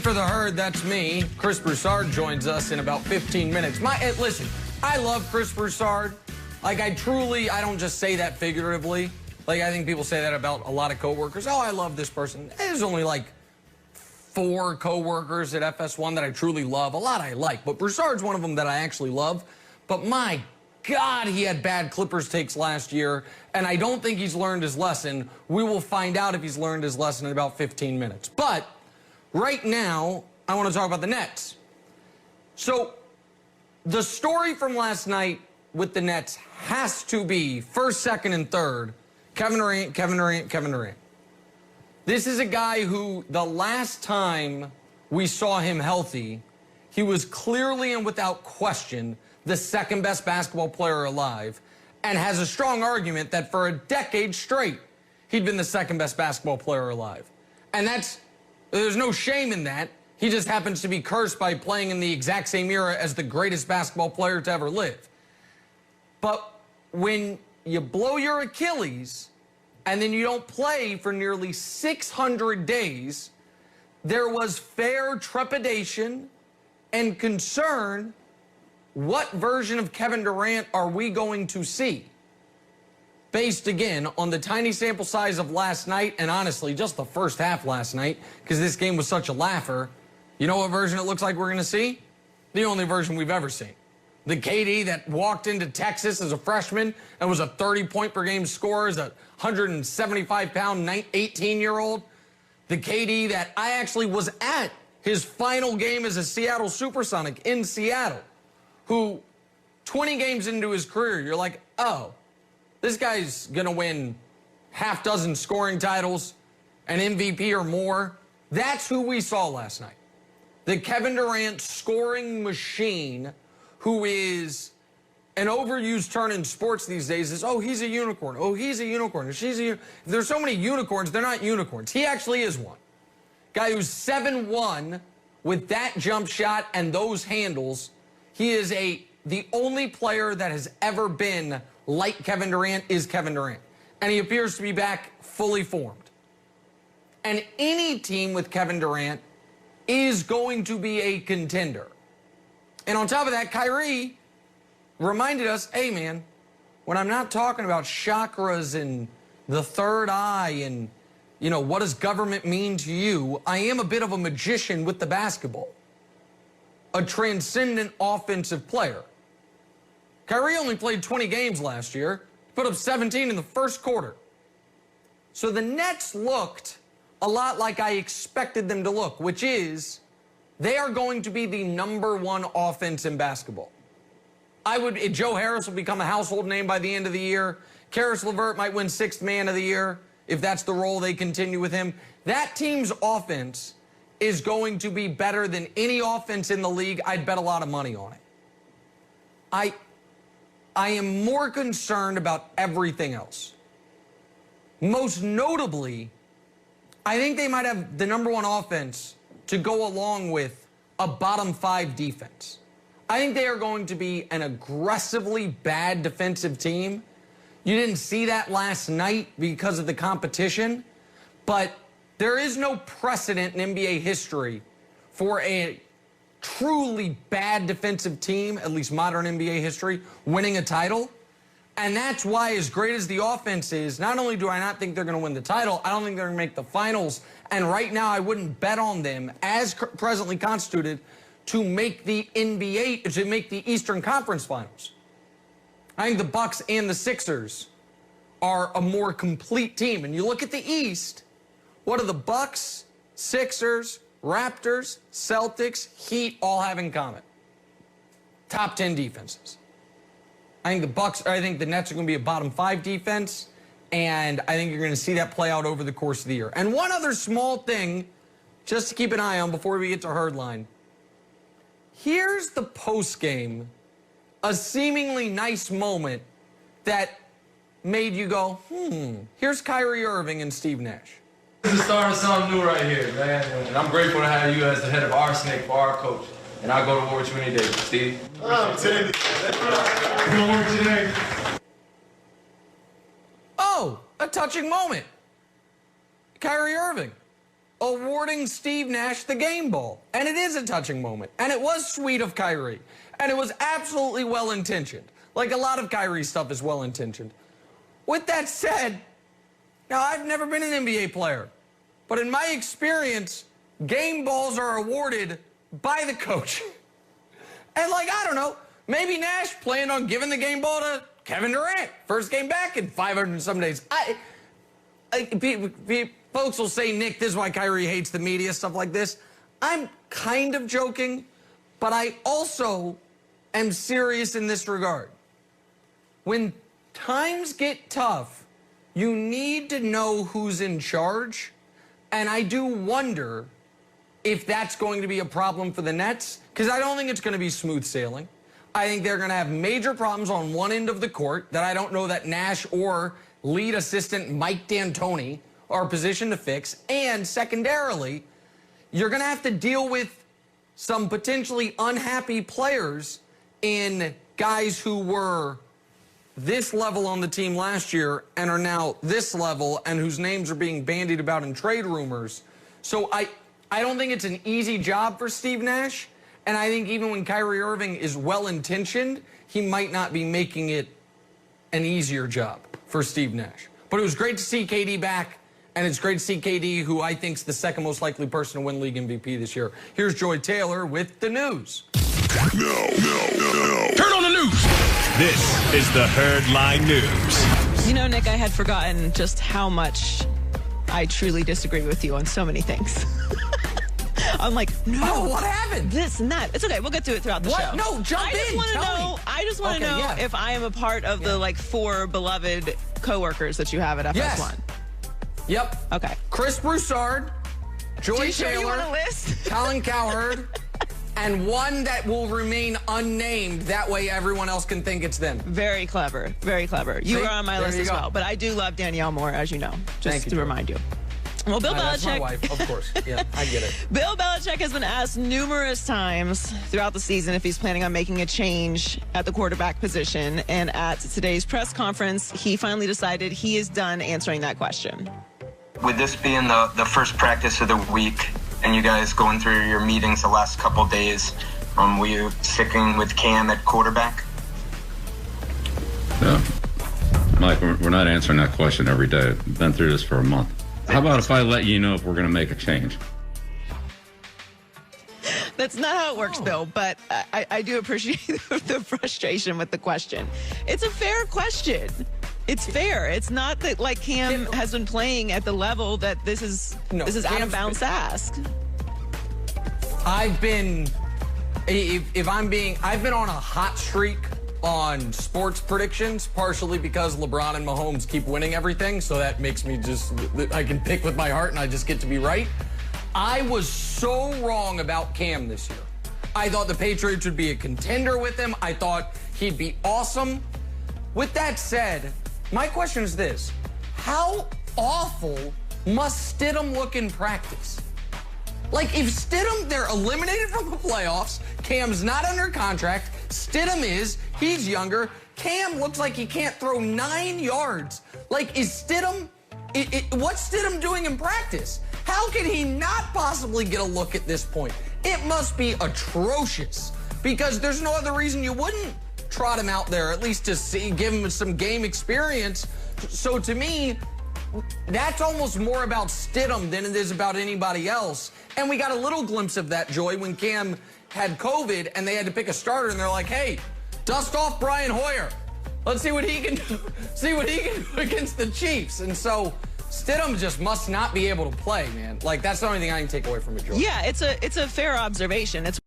For the herd, that's me. Chris Broussard joins us in about 15 minutes. Listen, I love Chris Broussard. Like, I don't just say that figuratively. Like, I think people say that about a lot of coworkers. Oh, I love this person. There's only like 4 coworkers at FS1 that I truly love. A lot I like, but Broussard's one of them that I actually love. But my God, he had bad Clippers takes last year, and I don't think he's learned his lesson. We will find out if he's learned his lesson in about 15 minutes. But right now, I want to talk about the Nets. So, the story from last night with the Nets has to be first, second, and third, Kevin Durant, Kevin Durant, Kevin Durant. This is a guy who, the last time we saw him healthy, he was clearly and without question the second best basketball player alive, and has a strong argument that for a decade straight, he'd been the second best basketball player alive. And there's no shame in that. He just happens to be cursed by playing in the exact same era as the greatest basketball player to ever live. But when you blow your Achilles and then you don't play for nearly 600 days, there was fair trepidation and concern. What version of Kevin Durant are we going to see? Based, again, on the tiny sample size of last night, and honestly, just the first half last night, because this game was such a laugher, you know what version it looks like we're going to see? The only version we've ever seen. The KD that walked into Texas as a freshman and was a 30-point-per-game scorer as a 175-pound 18-year-old. The KD that I actually was at his final game as a Seattle Supersonic in Seattle, who 20 games into his career, you're like, oh, this guy's going to win half dozen scoring titles, an MVP or more. That's who we saw last night. The Kevin Durant scoring machine, who is an overused term in sports these days, is, oh, he's a unicorn. Oh, he's a unicorn. There's so many unicorns, they're not unicorns. He actually is one. Guy who's 7'1", with that jump shot and those handles. He is the only player that has ever been like Kevin Durant is Kevin Durant. And he appears to be back fully formed. And any team with Kevin Durant is going to be a contender. And on top of that, Kyrie reminded us, hey, man, when I'm not talking about chakras and the third eye and, you know, what does government mean to you, I am a bit of a magician with the basketball. A transcendent offensive player. Kyrie only played 20 games last year, put up 17 in the first quarter. So the Nets looked a lot like I expected them to look, which is they are going to be the #1 offense in basketball. Joe Harris will become a household name by the end of the year. Karis LeVert might win 6th man of the year if that's the role they continue with him. That team's offense is going to be better than any offense in the league. I'd bet a lot of money on it. I am more concerned about everything else. Most notably, I think they might have the #1 offense to go along with a bottom 5 defense. I think they are going to be an aggressively bad defensive team. You didn't see that last night because of the competition, but there is no precedent in NBA history for a truly bad defensive team, at least modern NBA history, winning a title. And that's why, as great as the offense is, not only do I not think they're going to win the title, I don't think they're going to make the finals. And right now, I wouldn't bet on them, as presently constituted, to make the NBA, to make the Eastern Conference Finals. I think the Bucks and the Sixers are a more complete team. And you look at the East, what do the Bucks, Sixers, Raptors, Celtics, Heat all have in common? Top 10 defenses. I think the Nets are going to be a bottom 5 defense, and I think you're going to see that play out over the course of the year. And one other small thing, just to keep an eye on before we get to herd line. Here's the post game, a seemingly nice moment that made you go, here's Kyrie Irving and Steve Nash. This is the start of something new right here, man. And I'm grateful to have you as the head of our snake for our coach. And I'll go to war with you any day, Steve. Teddy. Good work today. Oh, a touching moment. Kyrie Irving. awarding Steve Nash the game ball. And it is a touching moment. And it was sweet of Kyrie. And it was absolutely well-intentioned. Like a lot of Kyrie's stuff is well-intentioned. With that said, now I've never been an NBA player. But in my experience, game balls are awarded by the coach. And like, I don't know, maybe Nash planned on giving the game ball to Kevin Durant. First game back in 500 and some days. Folks will say, Nick, this is why Kyrie hates the media, stuff like this. I'm kind of joking, but I also am serious in this regard. When times get tough, you need to know who's in charge. And I do wonder if that's going to be a problem for the Nets, because I don't think it's going to be smooth sailing. I think they're going to have major problems on one end of the court that I don't know that Nash or lead assistant Mike D'Antoni are positioned to fix. And secondarily, you're going to have to deal with some potentially unhappy players in guys who were this level on the team last year and are now this level and whose names are being bandied about in trade rumors. So I don't think it's an easy job for Steve Nash. And I think even when Kyrie Irving is well-intentioned, he might not be making it an easier job for Steve Nash. But it was great to see KD back, and it's great to see KD, who I think is the second most likely person to win league MVP this year. Here's Joy Taylor with the news. No. Turn on the news. This is the Herd Line News. You know, Nick, I had forgotten just how much I truly disagree with you on so many things. I'm like, no. Oh, what happened? This and that. It's okay. We'll get to it throughout the show. No, jump in. I just want to know if I am a part of the, like, 4 beloved coworkers that you have at FS1. Yes. Yep. Okay. Chris Broussard, Joy Taylor, you want a list? Colin Cowherd, and one that will remain unnamed. That way everyone else can think it's them. Very clever. Very clever. You are on my list as well. But I do love Danielle Moore, as you know, just to remind you. Well, Bill Belichick. That's my wife, of course. Yeah, I get it. Bill Belichick has been asked numerous times throughout the season if he's planning on making a change at the quarterback position. And at today's press conference, he finally decided he is done answering that question. With this being the first practice of the week and you guys going through your meetings the last couple days, were you sticking with Cam at quarterback? No. Mike, we're not answering that question every day. I've been through this for a month. How about if I let you know if we're going to make a change? That's not how it works, Bill, but I do appreciate the frustration with the question. It's a fair question. It's fair. It's not that, like, Cam has been playing at the level that this is out of bounds to ask. I've been on a hot streak on sports predictions, partially because LeBron and Mahomes keep winning everything, so that makes me I can pick with my heart and I just get to be right. I was so wrong about Cam this year. I thought the Patriots would be a contender with him. I thought he'd be awesome. With that said, my question is this: how awful must Stidham look in practice? Like, if Stidham, they're eliminated from the playoffs, Cam's not under contract, Stidham is, he's younger, Cam looks like he can't throw 9 yards. Like, is Stidham, what's Stidham doing in practice? How can he not possibly get a look at this point? It must be atrocious, because there's no other reason you wouldn't trot him out there, at least to give him some game experience. So to me, that's almost more about Stidham than it is about anybody else. And we got a little glimpse of that, Joy, when Cam had COVID and they had to pick a starter, and they're like, hey, dust off Brian Hoyer. Let's see what he can do. See what he can do against the Chiefs. And so Stidham just must not be able to play, man. Like, that's the only thing I can take away from it, Joy. Yeah, it's a fair observation. It's